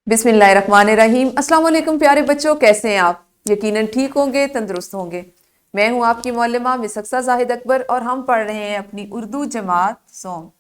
बिस्मिल्लाहिर्रहमानिर्रहीम। अस्सलाम वालेकुम प्यारे बच्चों, कैसे हैं आप? यकीनन ठीक होंगे, तंदुरुस्त होंगे। मैं हूं आपकी मौलमा मिस अक्सा जाहिद अकबर और हम पढ़ रहे हैं अपनी उर्दू जमात सॉन्ग।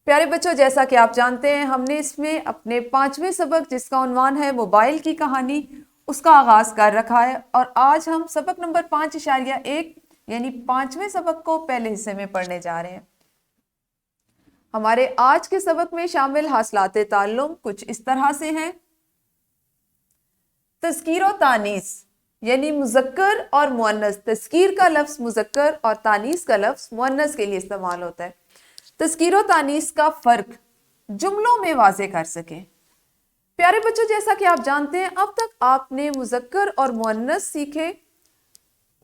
प्यारे बच्चों, जैसा कि आप जानते हैं, हमने इसमें अपने 5वें सबक जिसका उन्वान है मोबाइल की कहानी, उसका आगाज कर रखा है और आज हम सबक नंबर 5.1 यानी 5वें सबक को पहले हिस्से में पढ़ने जा रहे हैं। हमारे आज के सबक में शामिल हासिलाते ताल्लुम कुछ इस तरह से हैं। तज़कीर और तानीस यानी मुज़क्कर और मुअन्नस। तज़कीर का लफ्ज़ मुज़क्कर और तानीस का लफ्ज़ मुअन्नस के लिए इस्तेमाल होता है। तज़कीर और तानीस का फ़र्क जुमलों में वाज़े कर सकें। प्यारे बच्चों, जैसा कि आप जानते हैं, अब तक आपने मुज़क्कर और मुअन्नस सीखे।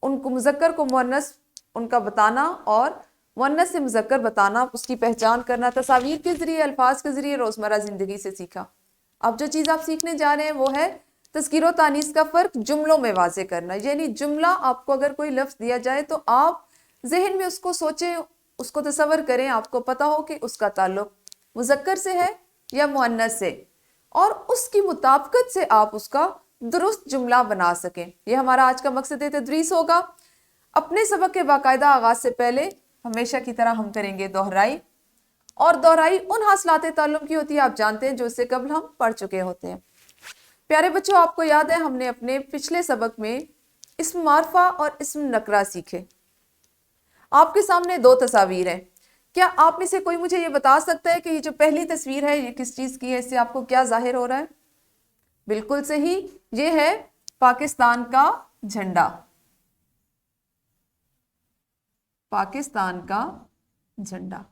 उनको मुज़क्कर को मुअन्नस उनका बताना और मुअन्नस से मुज़क्कर बताना, उसकी पहचान करना तस्वीर के ज़रिए, अल्फाज के ज़रिए, रोज़मर्रा ज़िंदगी से सीखा। अब जो चीज़ आप सीखने जा रहे हैं वो है तज़कीर और तानीस का फ़र्क जुमलों में वाज़े करना। यानी जुमला आपको अगर कोई लफ्ज़ दिया जाए तो आप जहन में उसको सोचें, उसको तसव्वुर करें, आपको पता हो कि उसका ताल्लुक मुज़क्कर से है या मुअन्नस से, और उसकी मुताबिकत से आप उसका दुरुस्त जुमला बना सकें। यह हमारा आज का मकसद तदरीस होगा। अपने सबक के बाकायदा आगाज़ से पहले हमेशा की तरह हम करेंगे दोहराई, और दोहराई उन हासिलाते ताल्लुम की होती है, आप जानते हैं, जो इससे कबल हम पढ़ चुके होते हैं। प्यारे बच्चों, आपको याद है हमने अपने पिछले सबक में इस्म मारफा और इस्म नकरा सीखे। आपके सामने दो तस्वीर हैं। क्या आप में से कोई मुझे ये बता सकता है कि ये जो पहली तस्वीर है ये किस चीज़ की है? इससे आपको क्या जाहिर हो रहा है? बिल्कुल सही, ये है पाकिस्तान का झंडा। पाकिस्तान का झंडा,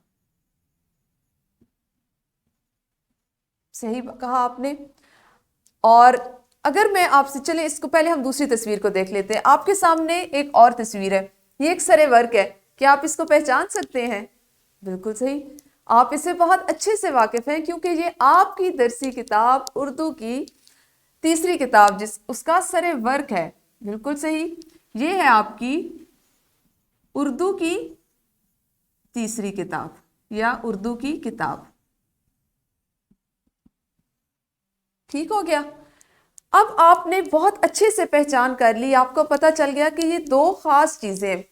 सही कहा आपने। और अगर मैं आपसे, चले इसको पहले हम दूसरी तस्वीर को देख लेते हैं। आपके सामने एक और तस्वीर है, ये एक सरे वर्क है। क्या आप इसको पहचान सकते हैं? बिल्कुल सही, आप इससे बहुत अच्छे से वाकिफ हैं क्योंकि ये आपकी दरसी किताब उर्दू की तीसरी किताब जिस उसका सरे वर्क है। बिल्कुल सही, ये है आपकी उर्दू की तीसरी किताब या उर्दू की किताब। ठीक हो गया। अब आपने बहुत अच्छे से पहचान कर ली, आपको पता चल गया कि ये दो खास चीजें।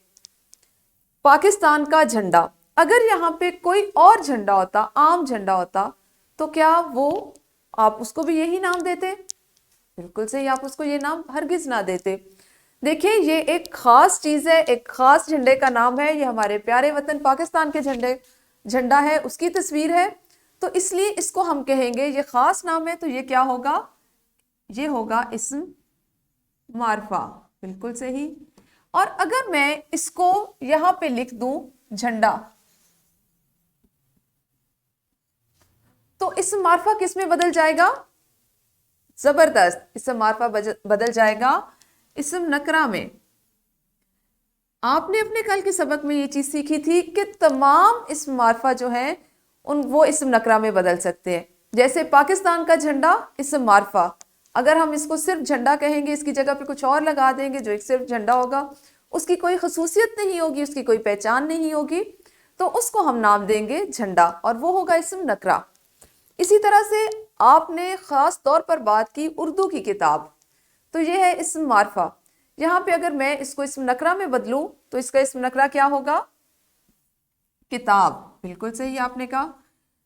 पाकिस्तान का झंडा, अगर यहाँ पे कोई और झंडा होता, आम झंडा होता, तो क्या वो आप उसको भी यही नाम देते? बिल्कुल सही, आप उसको ये नाम हरगिज ना देते। देखिए, ये एक खास चीज है, एक खास झंडे का नाम है। ये हमारे प्यारे वतन पाकिस्तान के झंडा है, उसकी तस्वीर है, तो इसलिए इसको हम कहेंगे, ये खास नाम है, तो ये क्या होगा? ये होगा इस्म मारफा। बिल्कुल सही। और अगर मैं इसको यहां पे लिख दूं झंडा, तो इस्म मारफा किस में बदल जाएगा? जबरदस्त, इस्म मारफा बदल जाएगा इस्म नकरा में। आपने अपने कल के सबक में ये चीज सीखी थी कि तमाम इस्म मारफा जो है वो इस्म नकरा में बदल सकते हैं। जैसे पाकिस्तान का झंडा इस्म मारफा, अगर हम इसको सिर्फ झंडा कहेंगे, इसकी जगह पे कुछ और लगा देंगे जो एक सिर्फ झंडा होगा, उसकी कोई खसूसियत नहीं होगी, उसकी कोई पहचान नहीं होगी, तो उसको हम नाम देंगे झंडा और वो होगा इस्म नकरा। इसी तरह से आपने खास तौर पर बात की उर्दू की किताब, तो ये है इस्म मारफा। यहां पे अगर मैं इसको इस्म नकरा में बदलूं तो इसका इस्म नकरा क्या होगा? किताब। बिल्कुल सही आपने कहा।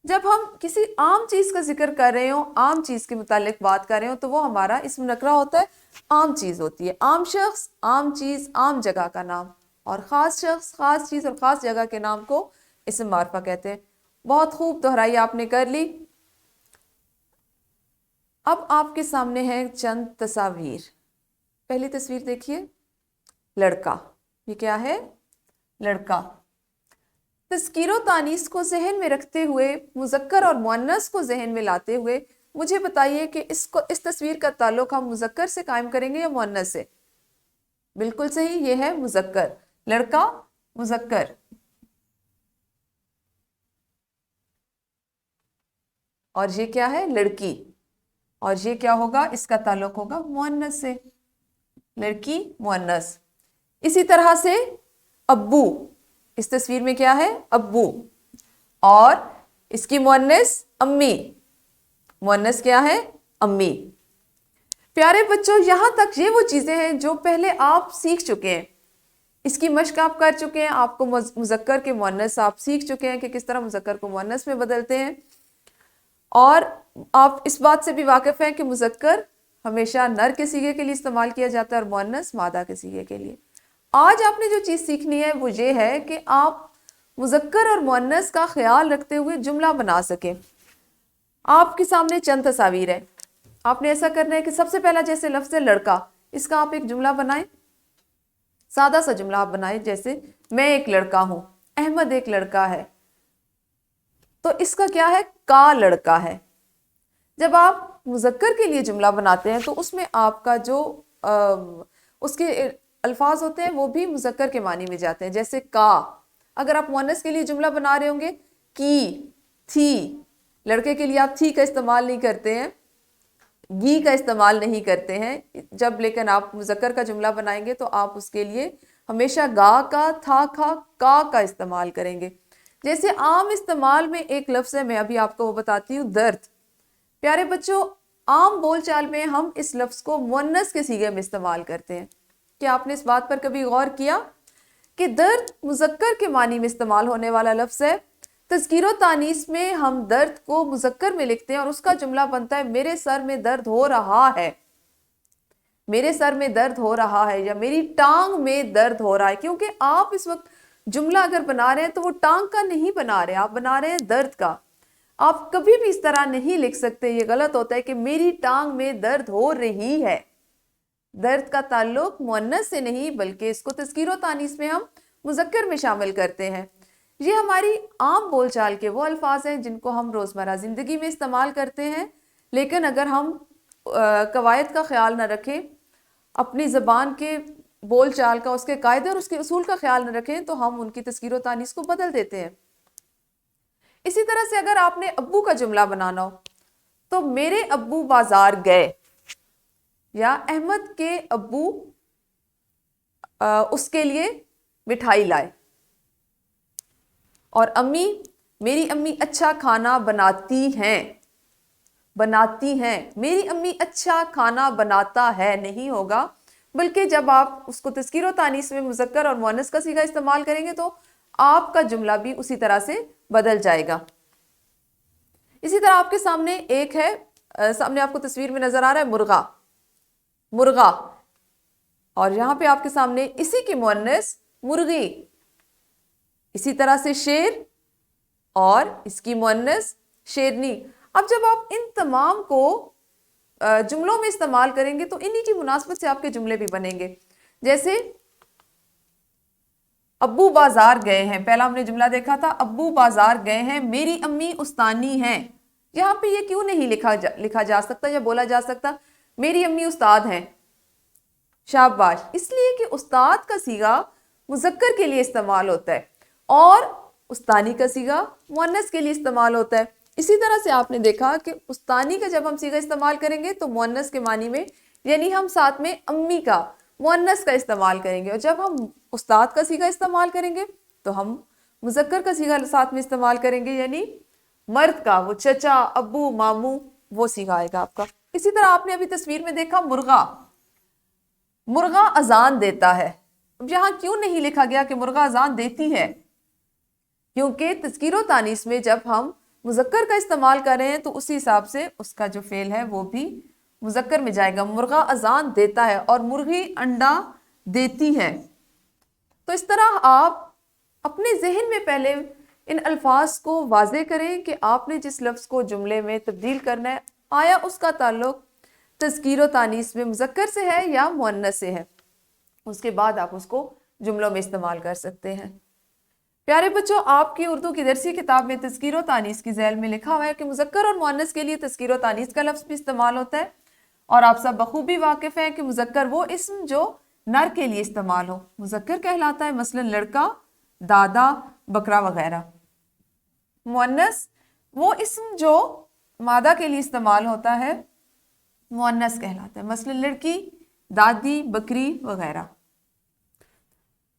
जब हम किसी आम चीज का जिक्र कर रहे हो, आम चीज के मुतालिक बात कर रहे हो, तो वो हमारा इस्म नकरा होता है, आम चीज होती है। आम शख्स, आम चीज, आम जगह का नाम, और खास शख्स, खास चीज और खास जगह के नाम को इस्म मारफा कहते हैं। बहुत खूब दोहराई आपने कर ली। अब आपके सामने है चंद तस्वीर। पहली तस्वीर देखिए, लड़का। ये क्या है? लड़का। तज़कीर तानीस को जहन में रखते हुए, मुज़क्कर और मुअन्नस को जहन में लाते हुए मुझे बताइए कि इस तस्वीर का ताल्लुक हम मुज़क्कर से कायम करेंगे या मुअन्नस से? बिल्कुल सही, ये है मुज़क्कर। लड़का मुज़क्कर, और ये क्या है? लड़की, और ये क्या होगा? इसका ताल्लुक होगा मुअन्नस से। लड़की मुअन्नस। इसी तरह से अब्बू, इस तस्वीर में क्या है? अब्बू, और इसकी मुअन्नस अम्मी। मुअन्नस क्या है? अम्मी। प्यारे बच्चों, यहाँ तक ये वो चीज़ें हैं जो पहले आप सीख चुके हैं, इसकी मश्क आप कर चुके हैं। आपको मुज़क्कर के मुअन्नस आप सीख चुके हैं कि किस तरह मुज़क्कर को मुअन्नस में बदलते हैं, और आप इस बात से भी वाकिफ़ हैं कि मुज़क्कर हमेशा नर के सीगे के लिए इस्तेमाल किया जाता है और मुअन्नस मादा के सीगे के लिए। आज आपने जो चीज़ सीखनी है वो ये है कि आप मुज़क्कर और मुअन्नस का ख्याल रखते हुए जुमला बना सकें। आपके सामने चंद तस्वीर है, आपने ऐसा करना है कि सबसे पहला जैसे लफ्ज़ है लड़का, इसका आप एक जुमला बनाएं, सादा सा जुमला आप बनाएं, जैसे मैं एक लड़का हूं, अहमद एक लड़का है। तो इसका क्या है, का लड़का है। जब आप मुज़क्कर के लिए जुमला बनाते हैं तो उसमें आपका जो उसके अल्फाज होते हैं वो भी मुज़क्कर के मानी में जाते हैं, जैसे का। अगर आप मुअन्नस के लिए जुमला बना रहे होंगे की, थी, लड़के के लिए आप थी का इस्तेमाल नहीं करते हैं, गी का इस्तेमाल नहीं करते हैं जब, लेकिन आप मुज़क्कर का जुमला बनाएंगे तो आप उसके लिए हमेशा गा का, था का का इस्तेमाल करेंगे। जैसे आम इस्तेमाल में एक लफ्ज़ है, मैं अभी आपको वो बताती हूँ, दर्द। प्यारे बच्चों, आम बोलचाल में हम इस लफ्ज़ को मुअन्नस के सीगे में इस्तेमाल करते हैं। क्या आपने इस बात पर कभी गौर किया कि दर्द मुज़क्कर के मानी में इस्तेमाल होने वाला लफ्ज़ है। तज़कीर व तानीस में हम दर्द को मुज़क्कर में लिखते हैं और उसका जुमला बनता है मेरे सर में दर्द हो रहा है, मेरे सर में दर्द हो रहा है, या मेरी टांग में दर्द हो रहा है। क्योंकि आप इस वक्त जुमला अगर बना रहे हैं तो वो टांग का नहीं बना रहे, आप बना रहे हैं दर्द का। आप कभी भी इस तरह नहीं लिख सकते, ये गलत होता है कि मेरी टांग में दर्द हो रही है। दर्द का ताल्लुक मुअन्नस से नहीं, बल्कि इसको तज़कीर व तानीस में हम मुज़क्कर में शामिल करते हैं। ये हमारी आम बोलचाल के वो अल्फाज हैं जिनको हम रोज़मर्रा ज़िंदगी में इस्तेमाल करते हैं, लेकिन अगर हम कवायद का ख्याल न रखें, अपनी ज़बान के बोलचाल का, उसके कायदे और उसके उसूल का ख्याल न रखें, तो हम उनकी तज़कीर व तानीस को बदल देते हैं। इसी तरह से अगर आपने अब्बू का जुमला बनाना हो तो मेरे अब्बू बाजार गए, या अहमद के अब्बू उसके लिए मिठाई लाए, और अम्मी, मेरी अम्मी अच्छा खाना बनाती हैं, बनाती हैं, मेरी अम्मी अच्छा खाना बनाता है नहीं होगा, बल्कि जब आप उसको तज़कीर व तानीस में मुज़क्कर और मुअन्नस का सीगा इस्तेमाल करेंगे तो आपका जुमला भी उसी तरह से बदल जाएगा। इसी तरह आपके सामने एक है, सामने आपको तस्वीर में नजर आ रहा है मुर्गा, मुर्गा, और यहाँ पे आपके सामने इसी की मुअन्नस मुर्गी। इसी तरह से शेर और इसकी मुअन्नस शेरनी। अब जब आप इन तमाम को जुमलों में इस्तेमाल करेंगे तो इन्हीं की मुनासबत से आपके जुमले भी बनेंगे। जैसे अब्बू बाजार गए हैं, पहला हमने जुमला देखा था अब्बू बाजार गए हैं, मेरी अम्मी उस्तानी हैं। यहाँ पे ये क्यों नहीं लिखा जा सकता या बोला जा सकता मेरी अम्मी उस्ताद हैं? शाबाश, इसलिए कि उस्ताद का सीगा मुज़क्कर के लिए इस्तेमाल होता है और उस्तानी का सीगा मुअन्नस के लिए इस्तेमाल होता है। इसी तरह से आपने देखा कि उस्तानी का जब हम सीगा इस्तेमाल करेंगे तो मुअन्नस के मानी में, यानी हम साथ में अम्मी का मुअन्नस का इस्तेमाल करेंगे, और जब हम उस्ताद का सीगा इस्तेमाल करेंगे तो हम मुज़क्कर का सीगा साथ में इस्तेमाल करेंगे, यानी मर्द का, वो चचा, अब्बू, मामू, वो सीगा आएगा आपका। इसी तरह आपने अभी तस्वीर में देखा मुर्गा, मुर्गा अजान देता है। अब यहाँ क्यों नहीं लिखा गया कि मुर्गा अजान देती है? क्योंकि तज़कीर व तानीस में जब हम मुज़क्कर का इस्तेमाल कर रहे हैं तो उसी हिसाब से उसका जो फेल है वो भी मुज़क्कर में जाएगा। मुर्गा अजान देता है और मुर्गी अंडा देती है। तो इस तरह आप अपने जहन में पहले इन अल्फाज को वाज़े करें कि आपने जिस लफ्ज़ को जुमले में तब्दील करना है, आया उसका ताल्लुक तज़कीर व तानीस में मुज़क्कर से है या मुअन्नस से है। उसके बाद आप उसको जुमलों में इस्तेमाल कर सकते हैं। प्यारे बच्चों, आपकी उर्दू की दरसी किताब में तज़कीर व तानीस की ज़ैल में लिखा हुआ है कि मुज़क्कर और मुअन्नस के लिए तज़कीर व तानीस का लफ्ज़ भी इस्तेमाल होता है, और आप सब बखूबी वाकिफ़ हैं कि मुज़क्कर वो इस्म जो नर के लिए इस्तेमाल हो मुज़क्कर कहलाता है, मसलन लड़का, दादा, बकरा वगैरह। मुअन्नस वो इस्म जो मादा के लिए इस्तेमाल होता है मुअन्नस कहलाता है, मसलन लड़की, दादी, बकरी वगैरह।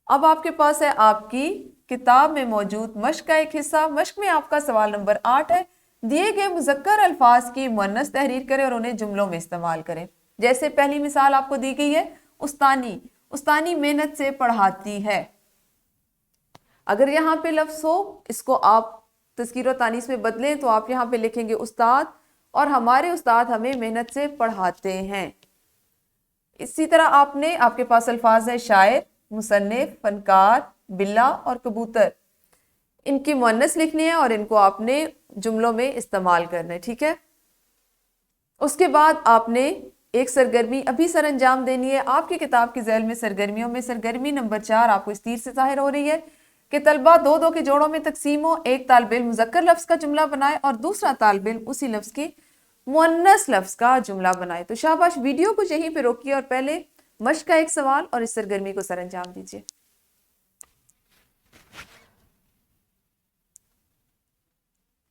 अब आपके पास है आपकी किताब में मौजूद मश्क का एक हिस्सा। मश्क में आपका सवाल नंबर 8 है, दिए गए मुज़क्कर अल्फाज की मुअन्नस तहरीर करें और उन्हें जुमलों में इस्तेमाल करें। जैसे पहली मिसाल आपको दी गई है उस्तानी, उस्तानी मेहनत से पढ़ाती है। अगर यहाँ पे लफ्ज़ हो, इसको आप तज़कीर और तानीस में बदलें तो आप यहाँ पे लिखेंगे उस्ताद, और हमारे उस्ताद हमें मेहनत से पढ़ाते हैं। इसी तरह आपके पास अल्फाज है शायर, मुसन्निफ, फनकार, बिल्ला और कबूतर। इनकी मुअन्नस लिखनी है और इनको आपने जुमलों में इस्तेमाल करना है, ठीक है। उसके बाद आपने एक सरगर्मी अभी सर अंजाम देनी है। आपकी किताब की झैल में सरगर्मियों में सरगर्मी नंबर 4 आपको इस तीर से ज़ाहिर हो रही है कि तलबा 2-2 के जोड़ों में तकसीम हो। एक तालिब इल्म मुज़क्कर लफ्ज़ का जुमला बनाए और दूसरा तालिब इल्म उसी लफ्ज़ की मुअन्नस लफ्ज़ का जुमला बनाए। तो शाबाश, वीडियो को यहीं पे रोकिए और पहले मश्क का एक सवाल और इस सरगर्मी को सर अंजाम दीजिए।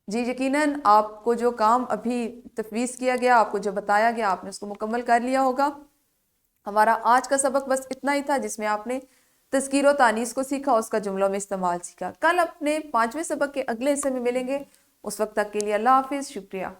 जी यकीनन आपको जो काम अभी तफवीज़ किया गया, आपको जो बताया गया, आपने उसको मुकम्मल कर लिया होगा। हमारा आज का सबक बस इतना ही था, जिसमें आपने तज़कीर व तानीस को सीखा, उसका जुमलों में इस्तेमाल सीखा। कल अपने 5वें सबक के अगले हिस्से में मिलेंगे। उस वक्त तक के लिए अल्लाह हाफिज़, शुक्रिया।